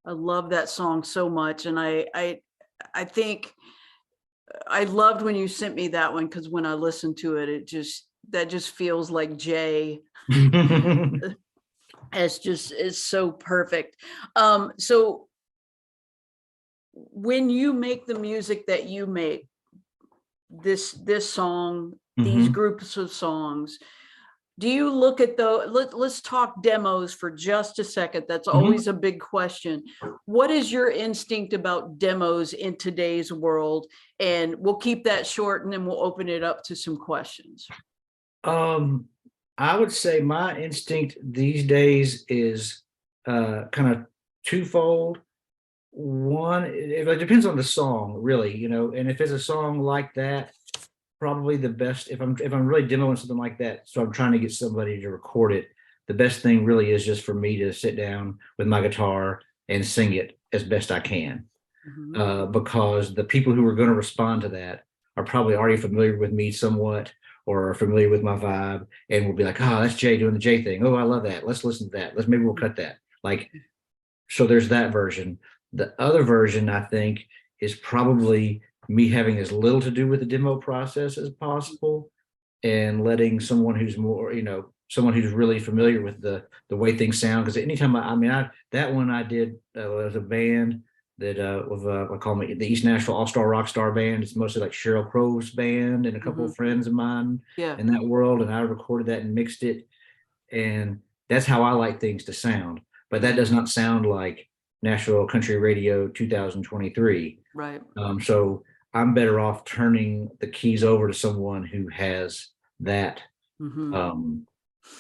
I love that song so much. And I think I loved when you sent me that one, because when I listened to it, that just feels like Jay. It's so perfect. So when you make the music that you make, this song, these groups of songs, do you look at let's talk demos for just a second. That's always a big question. What is your instinct about demos in today's world? And we'll keep that short, and then we'll open it up to some questions. I would say my instinct these days is kind of twofold. One, it depends on the song, really, and if it's a song like that, probably the best, if I'm really demoing something like that, so I'm trying to get somebody to record it, the best thing really is just for me to sit down with my guitar and sing it as best I can. Because the people who are going to respond to that are probably already familiar with me somewhat, or are familiar with my vibe, and will be like, oh, that's Jay doing the Jay thing. Oh, I love that. Let's listen to that. Maybe we'll cut that. So there's that version. The other version, I think, is probably me having as little to do with the demo process as possible, and letting someone who's more, someone who's really familiar with the way things sound. Because anytime that one I did was a band that I call it the East Nashville All-Star Rockstar Band. It's mostly like Sheryl Crow's band and a couple of friends of mine in that world, and I recorded that and mixed it, and that's how I like things to sound. But that does not sound like Nashville Country Radio 2023. Right. So I'm better off turning the keys over to someone who has that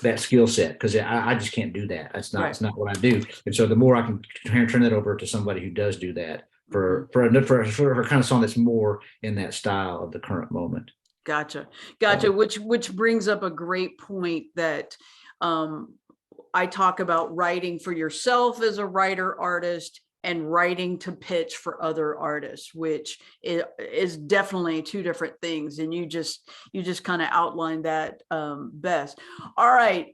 that skill set, because I just can't do that. It's not what I do. And so the more I can turn that over to somebody who does do that for a kind of song that's more in that style of the current moment. Gotcha. Which brings up a great point that I talk about writing for yourself as a writer artist, and writing to pitch for other artists, which is definitely two different things. And you just kind of outlined that best. All right.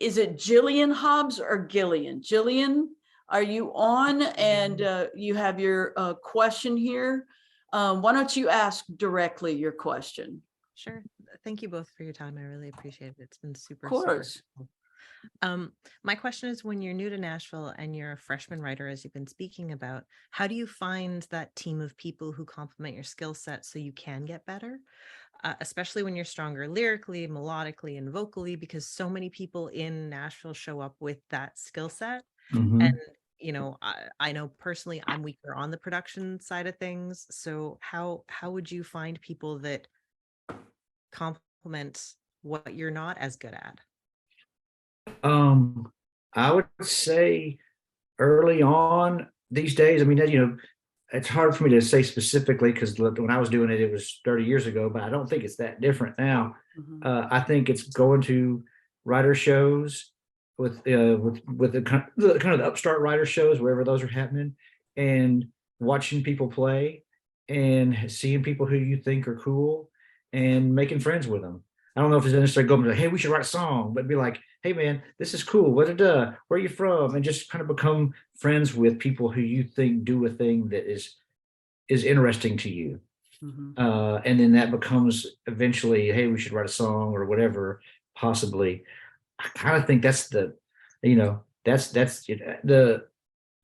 Is it Jillian Hobbs or Gillian? Jillian, are you on? And you have your question here. Why don't you ask directly your question? Sure. Thank you both for your time. I really appreciate it. It's been super. Of course. Super cool. My question is, when you're new to Nashville and you're a freshman writer, as you've been speaking about, how do you find that team of people who complement your skill set so you can get better, especially when you're stronger lyrically, melodically, and vocally, because so many people in Nashville show up with that skill set. And, I know personally I'm weaker on the production side of things. So how would you find people that complement what you're not as good at? I would say early on these days, it's hard for me to say specifically, because when I was doing it, it was 30 years ago, but I don't think it's that different now. I think it's going to writer shows with the kind of the upstart writer shows, wherever those are happening, and watching people play and seeing people who you think are cool and making friends with them. I don't know if it's necessarily going to be, hey, we should write a song, but be like, hey man, this is cool. Where are you from? And just kind of become friends with people who you think do a thing that is interesting to you. And then that becomes eventually, hey, we should write a song or whatever, possibly. I kind of think that's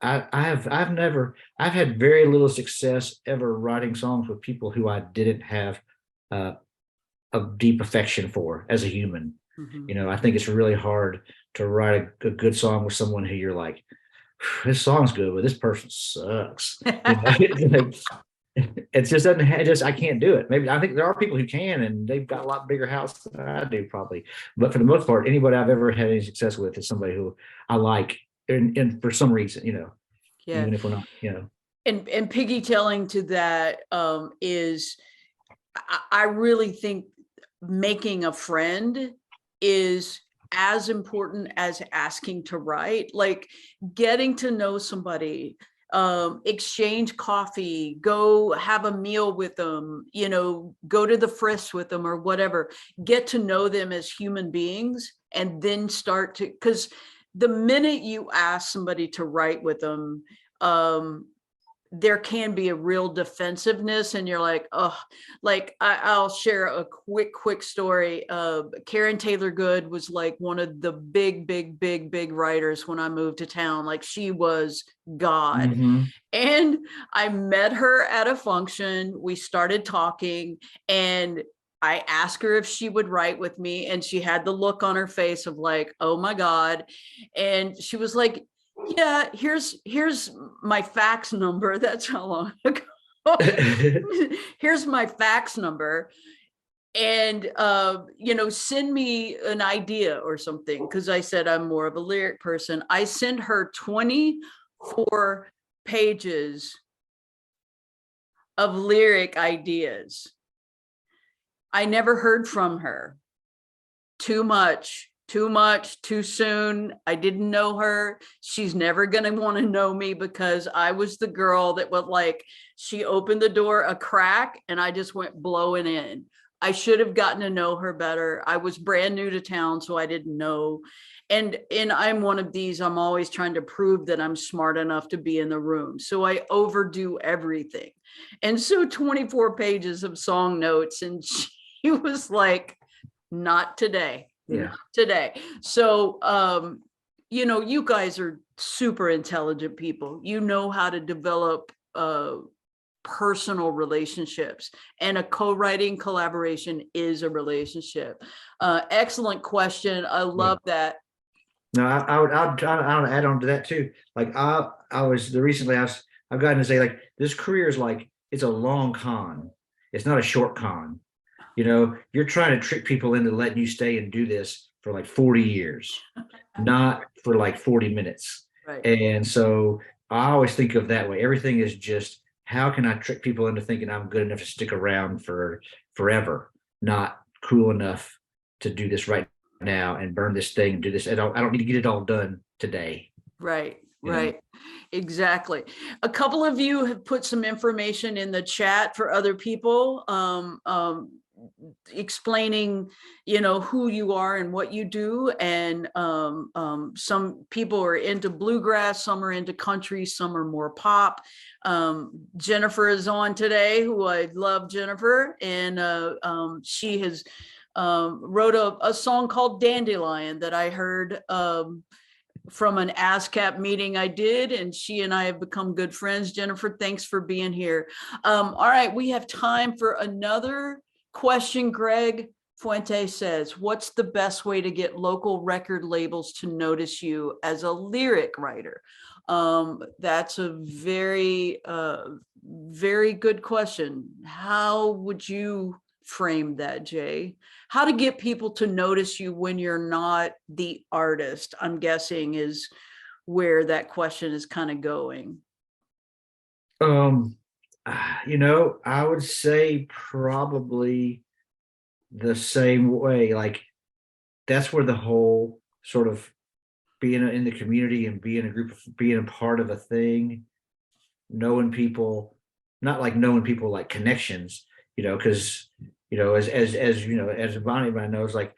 I've had very little success ever writing songs with people who I didn't have a deep affection for as a human. I think it's really hard to write a good song with someone who you're like, this song's good, but this person sucks. It just doesn't. I can't do it. Maybe I think there are people who can, and they've got a lot bigger house than I do, probably. But for the most part, anybody I've ever had any success with is somebody who I like, and for some reason, even if we're not, And piggytailing to that is, I really think making a friend is as important as asking to write. Like getting to know somebody, exchange coffee, go have a meal with them, go to the Frisk with them or whatever, get to know them as human beings, and then start to, because the minute you ask somebody to write with them, there can be a real defensive,ness, and you're like, oh, like I'll share a quick story. Karen Taylor Good was like one of the big writers when I moved to town. Like, she was God. Mhm. And I met her at a function. We started talking, and I asked her if she would write with me, and she had the look on her face of like, oh my God. And she was like, yeah, here's my fax number. That's how long ago. Here's my fax number. And send me an idea or something. Cause I said I'm more of a lyric person. I send her 24 pages of lyric ideas. I never heard from her. Too much, too soon. I didn't know her. She's never going to want to know me, because I was the girl that would, like, she opened the door a crack and I just went blowing in. I should have gotten to know her better. I was brand new to town, so I didn't know. And I'm one of these, I'm always trying to prove that I'm smart enough to be in the room. So I overdo everything. And so 24 pages of song notes, and she was like, not today. Yeah. Not today. So, you guys are super intelligent people. You know how to develop personal relationships, and a co-writing collaboration is a relationship. Excellent question. I love that. No, I'll add on to that too. Like I've gotten to say, like, this career is like, it's a long con. It's not a short con. You're trying to trick people into letting you stay and do this for like 40 years, not for like 40 minutes. Right. And so I always think of that way. Everything is just, how can I trick people into thinking I'm good enough to stick around for forever, not cool enough to do this right now and burn this thing and do this. I don't need to get it all done today. Right. Yeah. Right. Exactly. A couple of you have put some information in the chat for other people, explaining, who you are and what you do. And some people are into bluegrass, some are into country, some are more pop. Jennifer is on today, who I love, Jennifer. And she has wrote a song called Dandelion that I heard from an ASCAP meeting I did, and she and I have become good friends. Jennifer, thanks for being here. All right, we have time for another question. Greg Fuente says, what's the best way to get local record labels to notice you as a lyric writer? That's a very, very good question. How would you frame that, Jay? How to get people to notice you when you're not the artist, I'm guessing, is where that question is kind of going. I would say probably the same way. Like, that's where the whole sort of being in the community and being a group, being a part of a thing, knowing people, not like knowing people like connections, because as Bonnie knows, like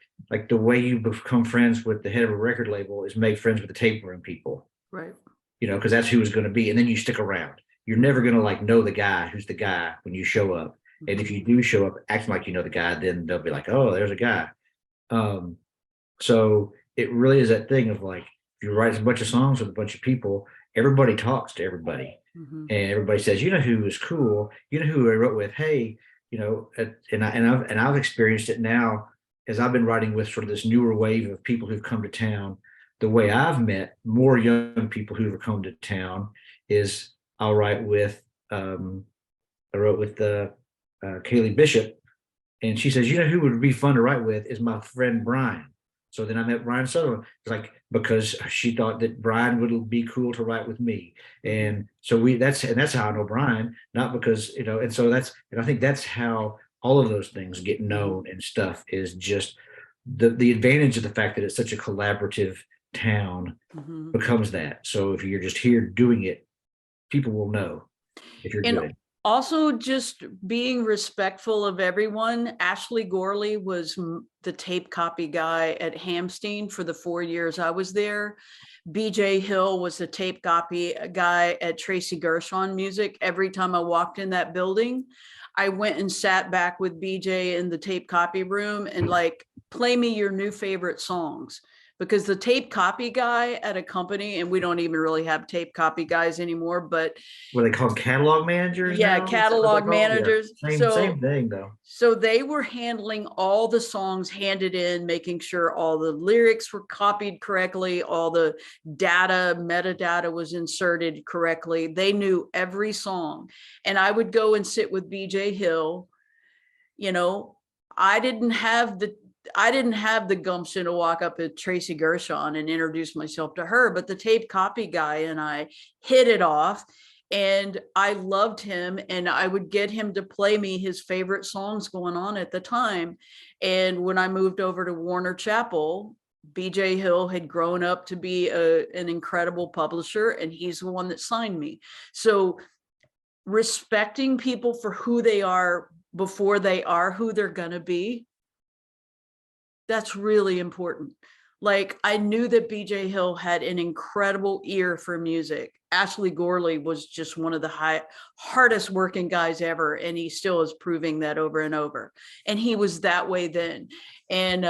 the way you become friends with the head of a record label is make friends with the tape room people, right? Because that's who it's going to be, and then you stick around. You're never going to like know the guy who's the guy when you show up, and if you do show up acting like you know the guy, then they'll be like, oh, there's a guy. So it really is that thing of like, if you write a bunch of songs with a bunch of people, everybody talks to everybody, and everybody says, who is cool, who I wrote with, hey. And I've experienced it now as I've been writing with sort of this newer wave of people who've come to town. The way I've met more young people who've come to town is I'll write with, I wrote with Kaylee Bishop, and she says, who would be fun to write with is my friend Brian. So then I met Brian Sutherland. It's like, because she thought that Brian would be cool to write with me. And so that's how I know Brian, not because, and I think that's how all of those things get known and stuff, is just the advantage of the fact that it's such a collaborative town becomes that. So if you're just here doing it, people will know if you're good. Also, just being respectful of everyone. Ashley Gorley was the tape copy guy at Hamstein for the 4 years I was there. BJ Hill was the tape copy guy at Tracy Gershon Music. Every time I walked in that building, I went and sat back with BJ in the tape copy room and like, play me your new favorite songs. Because the tape copy guy at a company, and we don't even really have tape copy guys anymore, but What are they called, catalog managers yeah, now? Is that what they're catalog called? Yeah. managers. Same thing though. So they were handling all the songs handed in, making sure all the lyrics were copied correctly, all the data, metadata was inserted correctly. They knew every song. And I would go and sit with BJ Hill. You know, I didn't have the gumption to walk up at Tracy Gershon and introduce myself to her, but the tape copy guy and I hit it off. And I loved him, and I would get him to play me his favorite songs going on at the time. And when I moved over to Warner Chappell, BJ Hill had grown up to be an incredible publisher, and he's the one that signed me. So respecting people for who they are before they are who they're going to be, that's really important. Like, I knew that BJ Hill had an incredible ear for music. Ashley Gorley was just one of the hardest working guys ever, and he still is proving that over and over. And he was that way then. And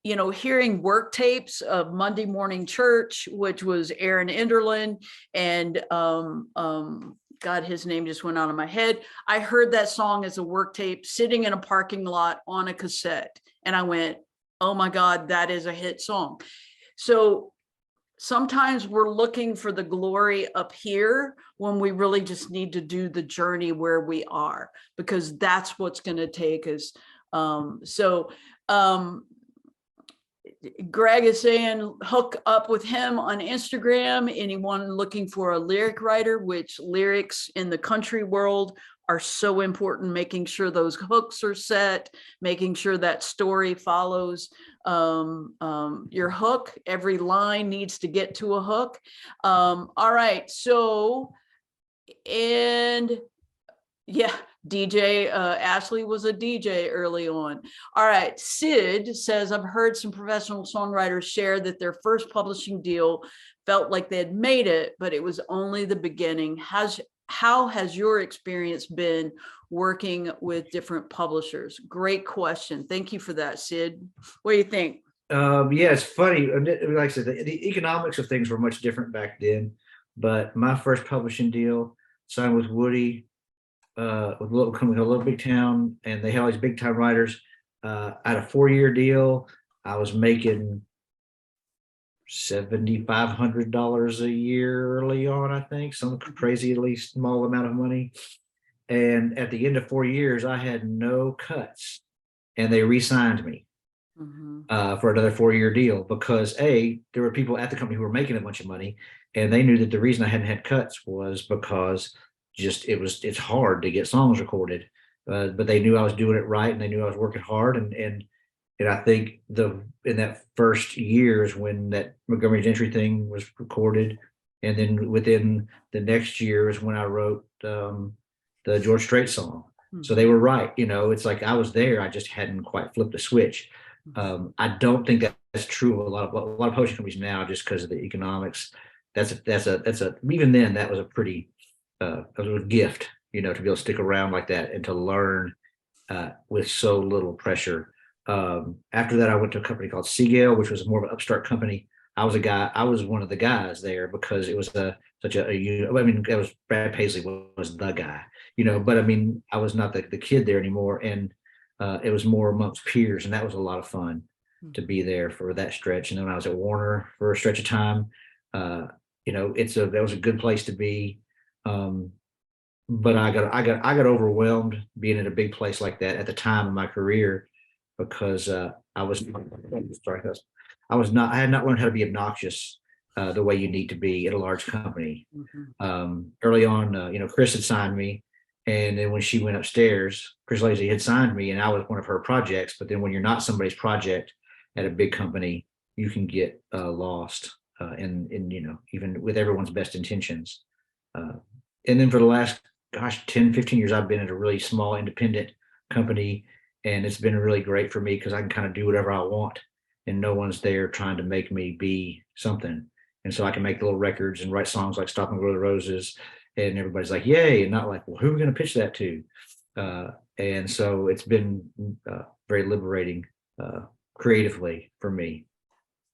you know, hearing work tapes of Monday Morning Church, which was Aaron Enderlin, and God, his name just went out of my head. I heard that song as a work tape sitting in a parking lot on a cassette, and I went, oh my God, that is a hit song. So sometimes we're looking for the glory up here when we really just need to do the journey where we are, because that's what's going to take us. Greg is saying hook up with him on Instagram. Anyone looking for a lyric writer, which lyrics in the country world are so important, making sure those hooks are set, making sure that story follows your hook. Every line needs to get to a hook. All right. So, and yeah, DJ, Ashley was a DJ early on. All right, Sid says, I've heard some professional songwriters share that their first publishing deal felt like they had made it, but it was only the beginning. How has your experience been working with different publishers? Great question. Thank you for that, Sid. What do you think? Yeah, it's funny. Like I said, the economics of things were much different back then, but my first publishing deal signed with Woody, with a little company, a little big town, and they had all these big time writers. I had a 4-year deal. I was making $7,500 a year early on, I think, some crazy, at least small amount of money. And at the end of 4 years, I had no cuts, and they re-signed me for another 4-year deal because there were people at the company who were making a bunch of money, and they knew that the reason I hadn't had cuts was because it's hard to get songs recorded, but they knew I was doing it right, and they knew I was working hard, and I think in that first years when that Montgomery Gentry thing was recorded, and then within the next year is when I wrote the George Strait song. So they were right, it's like I was there, I just hadn't quite flipped a switch. I don't think that's true of a lot of publishing companies now, just because of the economics. Even then that was a pretty a gift, to be able to stick around like that and to learn with so little pressure. After that, I went to a company called Seagale, which was more of an upstart company. I was one of the guys there because it was that was Brad Paisley was the guy, but I was not the kid there anymore. And it was more amongst peers, and that was a lot of fun to be there for that stretch. And then when I was at Warner for a stretch of time, that was a good place to be. But I got overwhelmed being in a big place like that at the time of my career, because I had not learned how to be obnoxious the way you need to be at a large company. Early on, Chris had signed me, and then when she went upstairs, Chris Lazy had signed me, and I was one of her projects. But then when you're not somebody's project at a big company, you can get lost, and even with everyone's best intentions. And then for the last gosh, 10, 15 years, I've been at a really small independent company, and it's been really great for me because I can kind of do whatever I want, and no one's there trying to make me be something. And so I can make little records and write songs like Stop and Grow the Roses, and everybody's like, yay, and not like, well, who are we going to pitch that to? And so it's been very liberating creatively for me.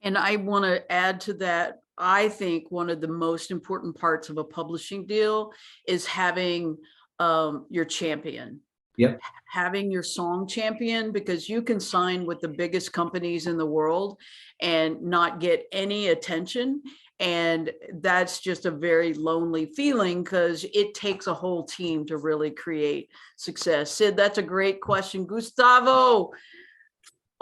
And I want to add to that. I think one of the most important parts of a publishing deal is having your champion. Yep. Having your song champion, because you can sign with the biggest companies in the world and not get any attention. And that's just a very lonely feeling because it takes a whole team to really create success. Sid, that's a great question. Gustavo,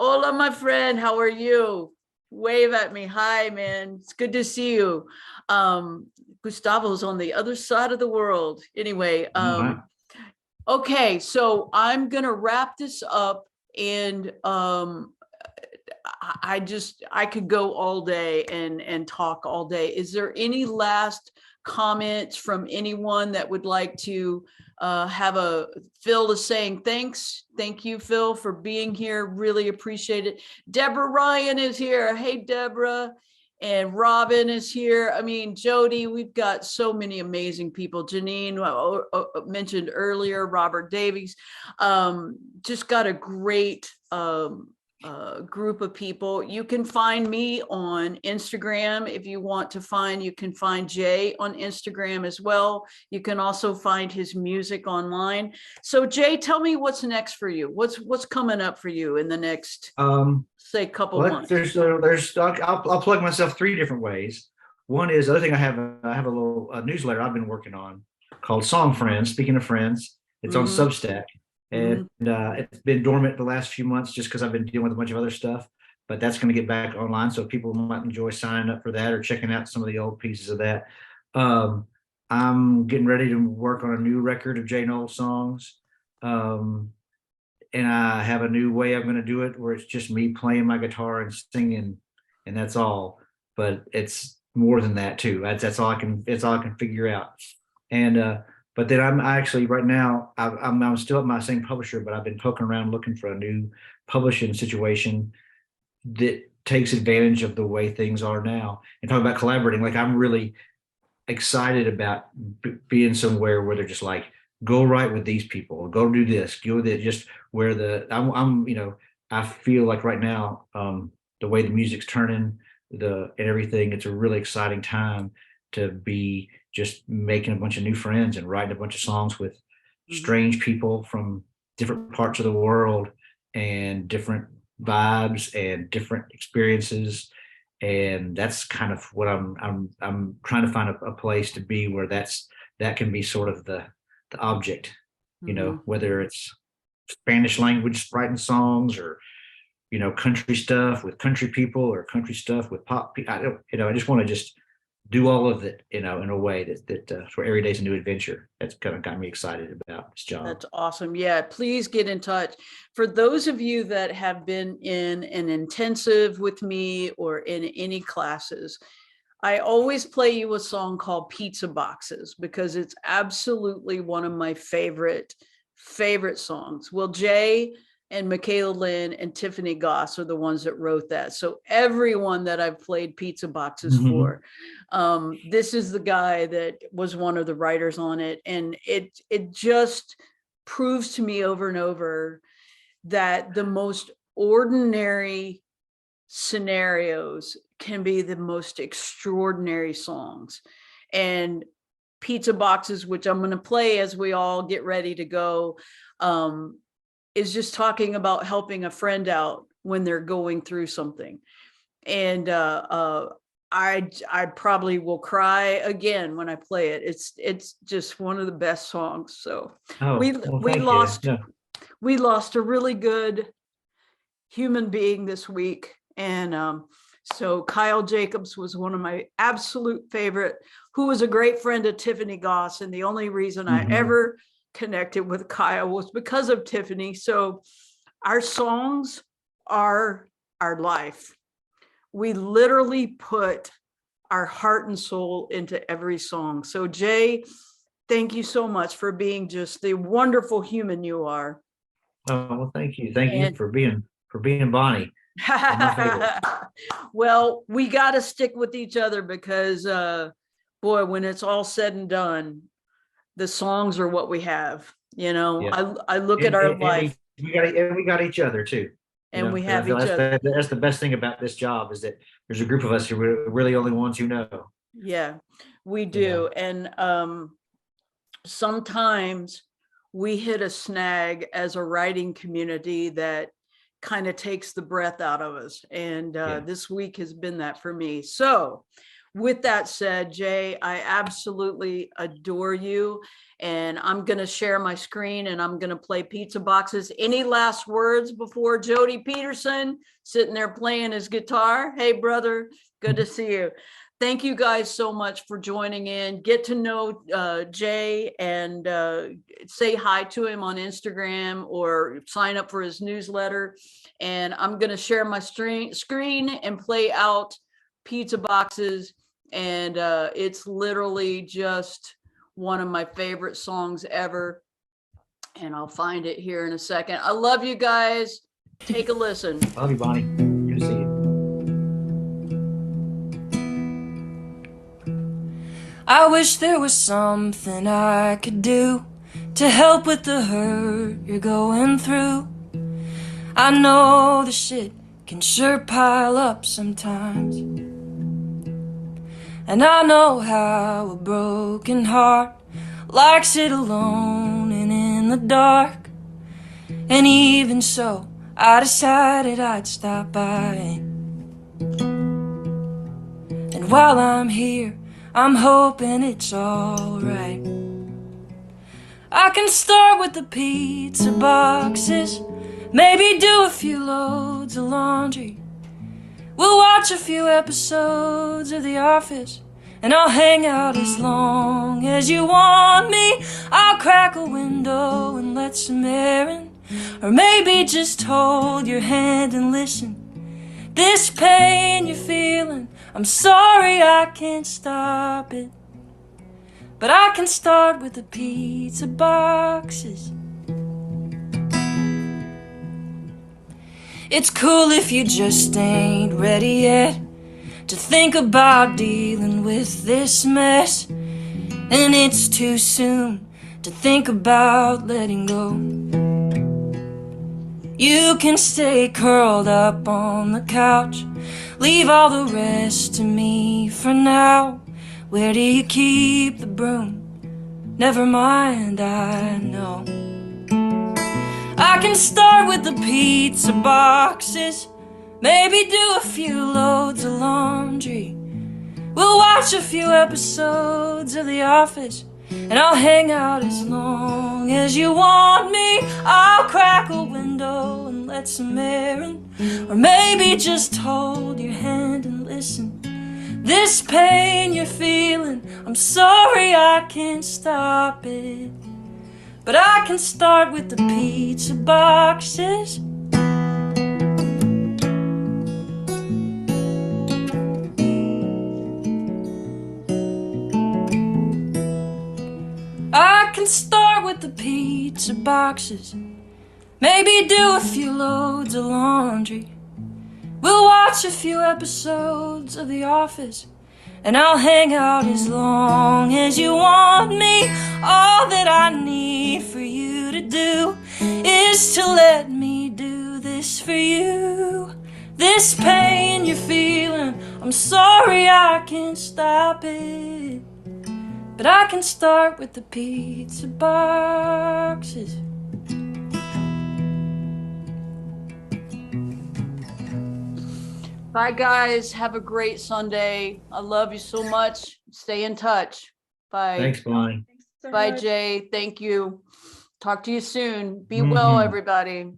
hola, my friend. How are you? Wave at me. Hi, man. It's good to see you. Gustavo's on the other side of the world. Anyway, Wow. okay, so I'm gonna wrap this up, and I could go all day and talk all day. Is there any last comments from anyone that would like to have a Phil is saying thanks? Thank you, Phil, for being here. Really appreciate it. Deborah Ryan is here. Hey, Deborah. And Robin is here. I mean, Jody, we've got so many amazing people. Janine mentioned earlier, Robert Davies. Just got a great group of people. You can find me on Instagram if you want to find. You can find Jay on Instagram as well. You can also find his music online. So Jay, tell me what's next for you. What's coming up for you in the next say couple months? I'll plug myself three different ways. One is the other thing I have a little newsletter I've been working on called Song Friends. Speaking of friends, it's on Substack. And it's been dormant the last few months just because I've been dealing with a bunch of other stuff, but that's going to get back online. So people might enjoy signing up for that or checking out some of the old pieces of that. I'm getting ready to work on a new record of Jay Knowles songs. And I have a new way I'm going to do it where it's just me playing my guitar and singing, and that's all. But it's more than that too. That's all I can figure out. And but then I'm actually right now I'm still at my same publisher, but I've been poking around looking for a new publishing situation that takes advantage of the way things are now. And talking about collaborating, like I'm really excited about being somewhere where they're just like, go write with these people, go do this, go that, just where I'm I feel like right now the way the music's turning and everything, it's a really exciting time to be just making a bunch of new friends and writing a bunch of songs with strange people from different parts of the world and different vibes and different experiences. And that's kind of what I'm trying to find a place to be where that can be sort of the object, whether it's Spanish language writing songs or country stuff with country people or country stuff with pop. I just want to just do all of it, in a way that for every day's a new adventure. That's kind of got me excited about this job. That's awesome. Yeah, please get in touch. For those of you that have been in an intensive with me or in any classes, I always play you a song called Pizza Boxes because it's absolutely one of my favorite songs. Well, Jay and Michaela Lynn and Tiffany Goss are the ones that wrote that. So everyone that I've played Pizza Boxes for, this is the guy that was one of the writers on it. And it just proves to me over and over that the most ordinary scenarios can be the most extraordinary songs. And Pizza Boxes, which I'm going to play as we all get ready to go, is just talking about helping a friend out when they're going through something. And I probably will cry again when I play it. It's just one of the best songs. So we lost a really good human being this week. And so Kyle Jacobs was one of my absolute favorite, who was a great friend of Tiffany Goss. And the only reason I ever connected with Kyle was because of Tiffany. So our songs are our life. We literally put our heart and soul into every song. So Jay, Thank you so much for being just the wonderful human you are. Oh, well, thank you. Thank you And- for being Bonnie. My favorite. Well, we got to stick with each other because, boy, when it's all said and done, the songs are what we have. You know, Yeah. I look at our life, we got each other too. You and know, we have each that's other. that's the best thing about this job is that there's a group of us who are really only ones who know. Yeah, we do. And sometimes we hit a snag as a writing community that kind of takes the breath out of us. And this week has been that for me. So with that said, Jay, I absolutely adore you. And I'm going to share my screen and I'm going to play Pizza Boxes. Any last words before Jody Peterson sitting there playing his guitar? Hey, brother, good to see you. Thank you guys so much for joining in. Get to know Jay and say hi to him on Instagram or sign up for his newsletter. And I'm going to share my screen and play out Pizza Boxes. And it's literally just one of my favorite songs ever. And I'll find it here in a second. I love you guys. Take a listen. Love you, Bonnie. Good to see you. I wish there was something I could do to help with the hurt you're going through. I know the shit can sure pile up sometimes, and I know how a broken heart likes it alone and in the dark. And even so, I decided I'd stop by. And while I'm here, I'm hoping it's alright. I can start with the pizza boxes, maybe do a few loads of laundry. We'll watch a few episodes of The Office, and I'll hang out as long as you want me. I'll crack a window and let some air in, or maybe just hold your hand and listen. This pain you're feeling, I'm sorry I can't stop it, but I can start with the pizza boxes. It's cool if you just ain't ready yet to think about dealing with this mess, and it's too soon to think about letting go. You can stay curled up on the couch, leave all the rest to me for now. Where do you keep the broom? Never mind, I know. I can start with the pizza boxes, maybe do a few loads of laundry. We'll watch a few episodes of The Office, and I'll hang out as long as you want me. I'll crack a window and let some air in, or maybe just hold your hand and listen. This pain you're feeling, I'm sorry I can't stop it, but I can start with the pizza boxes. I can start with the pizza boxes, maybe do a few loads of laundry. We'll watch a few episodes of The Office, and I'll hang out as long as you want me. All that I need for you to do is to let me do this for you. This pain you're feeling, I'm sorry I can't stop it, but I can start with the pizza boxes. Bye, guys. Have a great Sunday. I love you so much. Stay in touch. Bye. Thanks, Bonnie. Bye, Jay. Thank you. Talk to you soon. Be well, everybody.